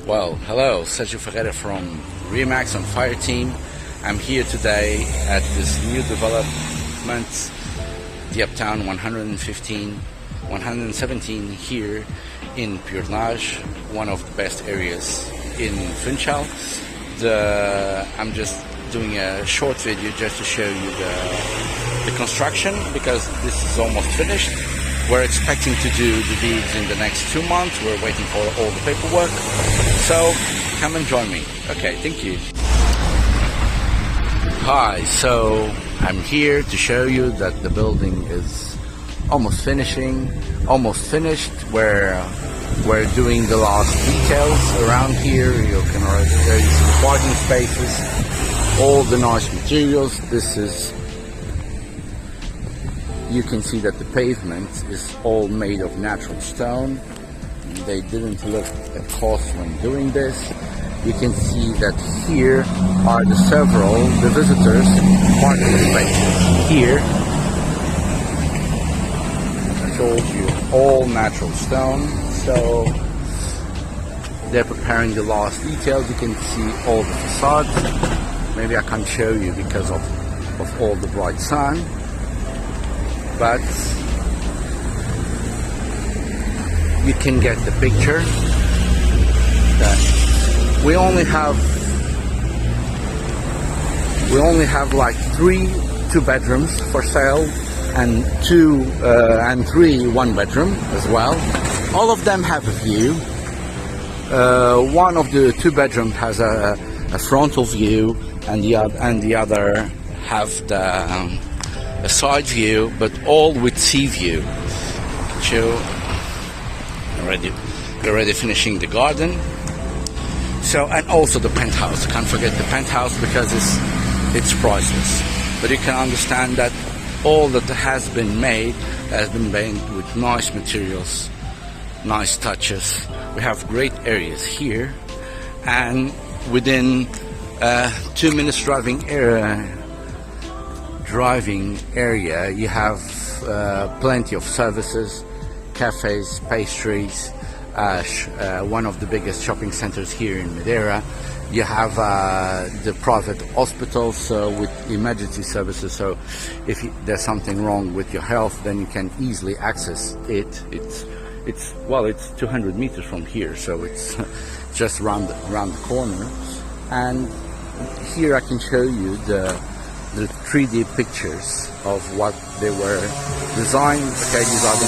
Well, hello, Sergio Ferreira from Remax on Fire Team. I'm here today at this new development, the Uptown 117 here in Penthouse, one of the best areas in Funchal. I'm just doing a short video just to show you the construction, because this is almost finished. We're expecting to do the deeds in the next 2 months. We're waiting for all the paperwork. So come and join me. Okay, thank you. Hi, so I'm here to show you that the building is almost finished. We're doing the last details around here. You can already see some parking spaces, all the nice materials. You can see that the pavement is all made of natural stone. They didn't look at cost when doing this. You can see that here are the visitors parking spaces. Here, I told you, all natural stone. So they're preparing the last details. You can see all the facades. Maybe I can't show you because of all the bright sun. But you can get the picture that we only have like two bedrooms for sale, and 3 1-bedroom as well. All of them have a view. One of the 2 bedroom has a frontal view, and the other have a side view, but all with sea view. So we're already finishing the garden. So, and also the penthouse. Can't forget the penthouse because it's priceless. But you can understand that all that has been made with nice materials, nice touches. We have great areas here, and within 2 minutes driving area you have plenty of services, cafes, pastries, one of the biggest shopping centers here in Madeira. You have the private hospitals with emergency services, so if there's something wrong with your health, then you can easily access it. It's 200 meters from here, so it's just around the corner. And here I can show you the 3D pictures of what they were designed. Okay, these are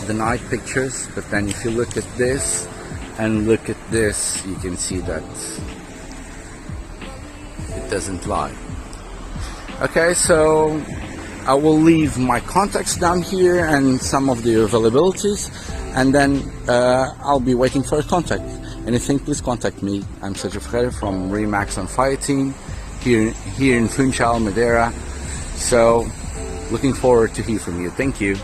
the night pictures. But then if you look at this and look at this, you can see that it doesn't lie. Okay, so I will leave my contacts down here and some of the availabilities, and then I'll be waiting for a contact. Anything, please contact me. I'm Sergio Ferreira from Remax on Fire Team here in Funchal, Madeira. So looking forward to hear from you. Thank you.